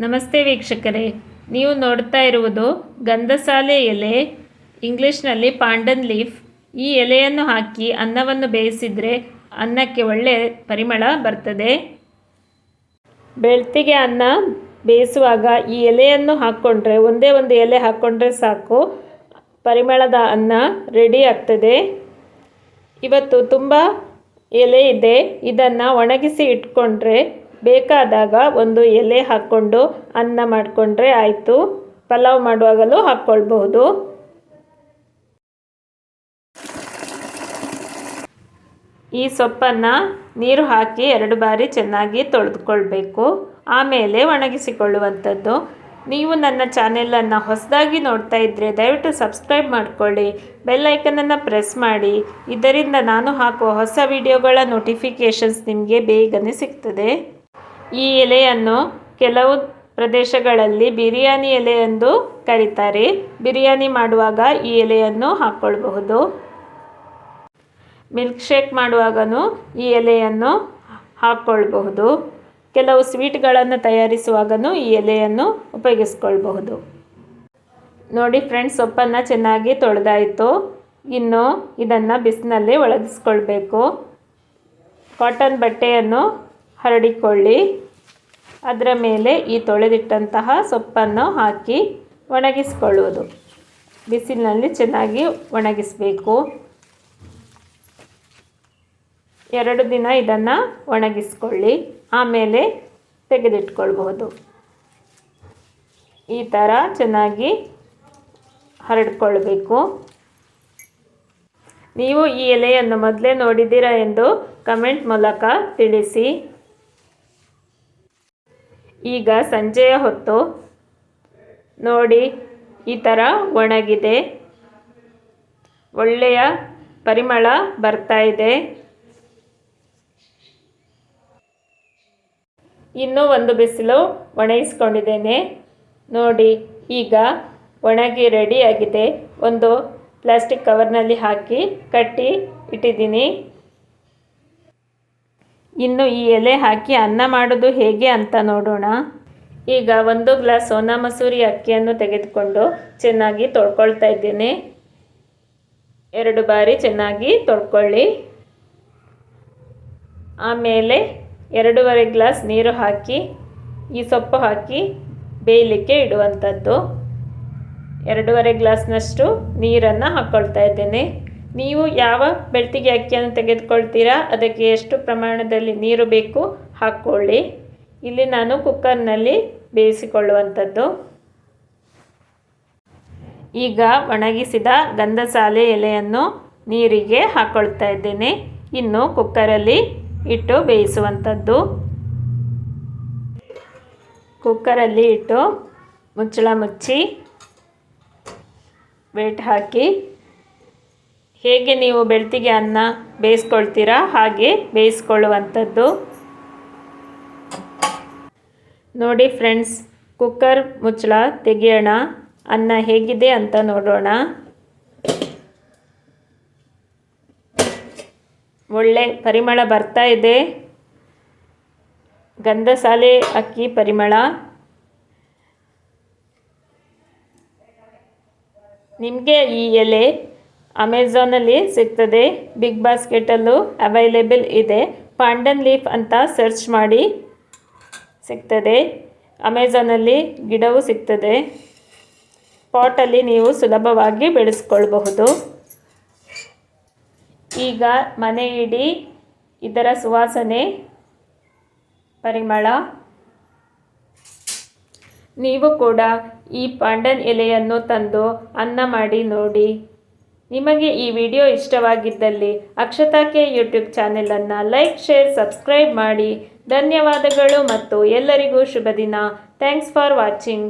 ನಮಸ್ತೆ ವೀಕ್ಷಕರೇ, ನೀವು ನೋಡ್ತಾ ಇರುವುದು ಗಂಧಸಾಲೆ ಎಲೆ, ಇಂಗ್ಲೀಷ್ನಲ್ಲಿ ಪಾಂಡನ್ ಲೀಫ್. ಈ ಎಲೆಯನ್ನು ಹಾಕಿ ಅನ್ನವನ್ನು ಬೇಯಿಸಿದರೆ ಅನ್ನಕ್ಕೆ ಒಳ್ಳೆ ಪರಿಮಳ ಬರ್ತದೆ. ಬೆಳ್ತಿಗೆ ಅನ್ನ ಬೇಯಿಸುವಾಗ ಈ ಎಲೆಯನ್ನು ಹಾಕ್ಕೊಂಡ್ರೆ, ಒಂದೇ ಒಂದು ಎಲೆ ಹಾಕ್ಕೊಂಡ್ರೆ ಸಾಕು, ಪರಿಮಳದ ಅನ್ನ ರೆಡಿ ಆಗ್ತದೆ. ಇವತ್ತು ತುಂಬ ಎಲೆ ಇದೆ, ಇದನ್ನು ಒಣಗಿಸಿ ಇಟ್ಕೊಂಡ್ರೆ ಬೇಕಾದಾಗ ಒಂದು ಎಲೆ ಹಾಕ್ಕೊಂಡು ಅನ್ನ ಮಾಡಿಕೊಂಡ್ರೆ ಆಯಿತು. ಪಲಾವ್ ಮಾಡುವಾಗಲೂ ಹಾಕ್ಕೊಳ್ಬಹುದು. ಈ ಸೊಪ್ಪನ್ನು ನೀರು ಹಾಕಿ 2 ಬಾರಿ ಚೆನ್ನಾಗಿ ತೊಳೆದುಕೊಳ್ಬೇಕು. ಆಮೇಲೆ ಒಣಗಿಸಿಕೊಳ್ಳುವಂಥದ್ದು. ನೀವು ನನ್ನ ಚಾನೆಲನ್ನು ಹೊಸದಾಗಿ ನೋಡ್ತಾ ಇದ್ದರೆ ದಯವಿಟ್ಟು ಸಬ್ಸ್ಕ್ರೈಬ್ ಮಾಡಿಕೊಳ್ಳಿ, ಬೆಲ್ ಐಕನನ್ನು ಪ್ರೆಸ್ ಮಾಡಿ. ಇದರಿಂದ ನಾನು ಹಾಕುವ ಹೊಸ ವಿಡಿಯೋಗಳ ನೋಟಿಫಿಕೇಷನ್ಸ್ ನಿಮಗೆ ಬೇಗನೆ ಸಿಗ್ತದೆ. ಈ ಎಲೆಯನ್ನು ಕೆಲವು ಪ್ರದೇಶಗಳಲ್ಲಿ ಬಿರಿಯಾನಿ ಎಲೆ ಎಂದು ಕರೀತಾರೆ. ಬಿರಿಯಾನಿ ಮಾಡುವಾಗ ಈ ಎಲೆಯನ್ನು ಹಾಕ್ಕೊಳ್ಬಹುದು. ಮಿಲ್ಕ್ ಶೇಕ್ ಮಾಡುವಾಗಲೂ ಈ ಎಲೆಯನ್ನು ಹಾಕ್ಕೊಳ್ಬಹುದು. ಕೆಲವು ಸ್ವೀಟ್ಗಳನ್ನು ತಯಾರಿಸುವಾಗಲೂ ಈ ಎಲೆಯನ್ನು ಉಪಯೋಗಿಸ್ಕೊಳ್ಬಹುದು. ನೋಡಿ ಫ್ರೆಂಡ್ಸ್, ಸೊಪ್ಪನ್ನು ಚೆನ್ನಾಗಿ ತೊಳೆದಾಯಿತು. ಇನ್ನು ಇದನ್ನು ಬಿಸಿನಲ್ಲಿ ಒಣಗಿಸ್ಕೊಳ್ಬೇಕು. ಕಾಟನ್ ಬಟ್ಟೆಯನ್ನು ಹರಡಿಕೊಳ್ಳಿ. ಅದರ ಮೇಲೆ ಈ ತೊಳೆದಿಟ್ಟಂತಹ ಸೊಪ್ಪನ್ನು ಹಾಕಿ ಒಣಗಿಸ್ಕೊಳ್ಳುವುದು. ಬಿಸಿಲಿನಲ್ಲಿ ಚೆನ್ನಾಗಿ ಒಣಗಿಸಬೇಕು. 2 ದಿನ ಇದನ್ನು ಒಣಗಿಸ್ಕೊಳ್ಳಿ. ಆಮೇಲೆ ತೆಗೆದಿಟ್ಕೊಳ್ಬಹುದು. ಈ ಥರ ಚೆನ್ನಾಗಿ ಹರಡ್ಕೊಳ್ಬೇಕು. ನೀವು ಈ ಎಲೆಯನ್ನು ಮೊದಲೇ ನೋಡಿದ್ದೀರಾ ಎಂದು ಕಮೆಂಟ್ ಮೂಲಕ ತಿಳಿಸಿ. ಈಗ ಸಂಜೆಯ ಹೊತ್ತು ನೋಡಿ, ಈ ಥರ ಒಣಗಿದೆ. ಒಳ್ಳೆಯ ಪರಿಮಳ ಬರ್ತಾ ಇದೆ. ಇನ್ನೂ ಒಂದು ಬಿಸಿಲು ಒಣಗಿಸ್ಕೊಂಡಿದ್ದೇನೆ ನೋಡಿ. ಈಗ ಒಣಗಿ ರೆಡಿಯಾಗಿದೆ. ಒಂದು ಪ್ಲಾಸ್ಟಿಕ್ ಕವರ್ನಲ್ಲಿ ಹಾಕಿ ಕಟ್ಟಿ ಇಟ್ಟಿದ್ದೀನಿ. ಇನ್ನು ಈ ಎಲೆ ಹಾಕಿ ಅನ್ನ ಮಾಡೋದು ಹೇಗೆ ಅಂತ ನೋಡೋಣ. ಈಗ 1 ಗ್ಲಾಸ್ ಸೋನಾ ಮಸೂರಿ ಅಕ್ಕಿಯನ್ನು ತೆಗೆದುಕೊಂಡು ಚೆನ್ನಾಗಿ ತೊಳ್ಕೊಳ್ತಾ ಇದ್ದೇನೆ. 2 ಬಾರಿ ಚೆನ್ನಾಗಿ ತೊಳ್ಕೊಳ್ಳಿ. ಆಮೇಲೆ 2.5 ಗ್ಲಾಸ್ ನೀರು ಹಾಕಿ ಈ ಸೊಪ್ಪು ಹಾಕಿ ಬೇಯಲಿಕ್ಕೆ ಇಡುವಂಥದ್ದು. 2.5 ಗ್ಲಾಸ್ನಷ್ಟು ನೀರನ್ನು ಹಾಕ್ಕೊಳ್ತಾ ಇದ್ದೇನೆ. ನೀವು ಯಾವ ಬೆಳ್ತಿಗೆ ಅಕ್ಕಿಯನ್ನು ತೆಗೆದುಕೊಳ್ತೀರಾ ಅದಕ್ಕೆ ಎಷ್ಟು ಪ್ರಮಾಣದಲ್ಲಿ ನೀರು ಬೇಕು ಹಾಕ್ಕೊಳ್ಳಿ. ಇಲ್ಲಿ ನಾನು ಕುಕ್ಕರ್ನಲ್ಲಿ ಬೇಯಿಸಿಕೊಳ್ಳುವಂಥದ್ದು. ಈಗ ಒಣಗಿಸಿದ ಗಂಧಸಾಲೆ ಎಲೆಯನ್ನು ನೀರಿಗೆ ಹಾಕ್ಕೊಳ್ತಾ ಇದ್ದೇನೆ. ಇನ್ನು ಕುಕ್ಕರಲ್ಲಿ ಇಟ್ಟು ಬೇಯಿಸುವಂಥದ್ದು. ಕುಕ್ಕರಲ್ಲಿ ಇಟ್ಟು ಮುಚ್ಚಳ ಮುಚ್ಚಿ ವೇಟ್ ಹಾಕಿ ಹೇಗೆ ನೀವು ಬೆಳ್ತಿಗೆ ಅನ್ನ ಬೇಯಿಸ್ಕೊಳ್ತೀರಾ ಹಾಗೆ ಬೇಯಿಸ್ಕೊಳ್ಳುವಂಥದ್ದು. ನೋಡಿ ಫ್ರೆಂಡ್ಸ್, ಕುಕ್ಕರ್ ಮುಚ್ಚಳ ತೆಗೆಯೋಣ. ಅನ್ನ ಹೇಗಿದೆ ಅಂತ ನೋಡೋಣ. ಒಳ್ಳೆ ಪರಿಮಳ ಬರ್ತಾ ಇದೆ. ಗಂಧಸಾಲೆ ಅಕ್ಕಿ ಪರಿಮಳ. ನಿಮಗೆ ಈ ಎಲೆ ಅಮೆಝಾನಲ್ಲಿ ಸಿಗ್ತದೆ. ಬಿಗ್ ಬಾಸ್ಕೆಟಲ್ಲೂ ಅವೈಲೇಬಲ್ ಇದೆ. ಪಾಂಡನ್ ಲೀಫ್ ಅಂತ ಸರ್ಚ್ ಮಾಡಿ ಸಿಗ್ತದೆ. ಅಮೆಝಾನಲ್ಲಿ ಗಿಡವೂ ಸಿಗ್ತದೆ. ಪಾಟಲ್ಲಿ ನೀವು ಸುಲಭವಾಗಿ ಬೆಳೆಸ್ಕೊಳ್ಬಹುದು. ಈಗ ಮನೆ ಇಡೀ ಇದರ ಸುವಾಸನೆ, ಪರಿಮಳ. ನೀವು ಕೂಡ ಈ ಪಾಂಡನ್ ಎಲೆಯನ್ನು ತಂದು ಅನ್ನ ಮಾಡಿ ನೋಡಿ. ನಿಮಗೆ ಈ ವಿಡಿಯೋ ಇಷ್ಟವಾಗಿದ್ದಲ್ಲಿ ಅಕ್ಷತಾ ಕೆ ಯೂಟ್ಯೂಬ್ ಚಾನೆಲನ್ನು ಲೈಕ್, ಶೇರ್, ಸಬ್ಸ್ಕ್ರೈಬ್ ಮಾಡಿ. ಧನ್ಯವಾದಗಳು ಮತ್ತು ಎಲ್ಲರಿಗೂ ಶುಭ ದಿನ. Thanks for watching.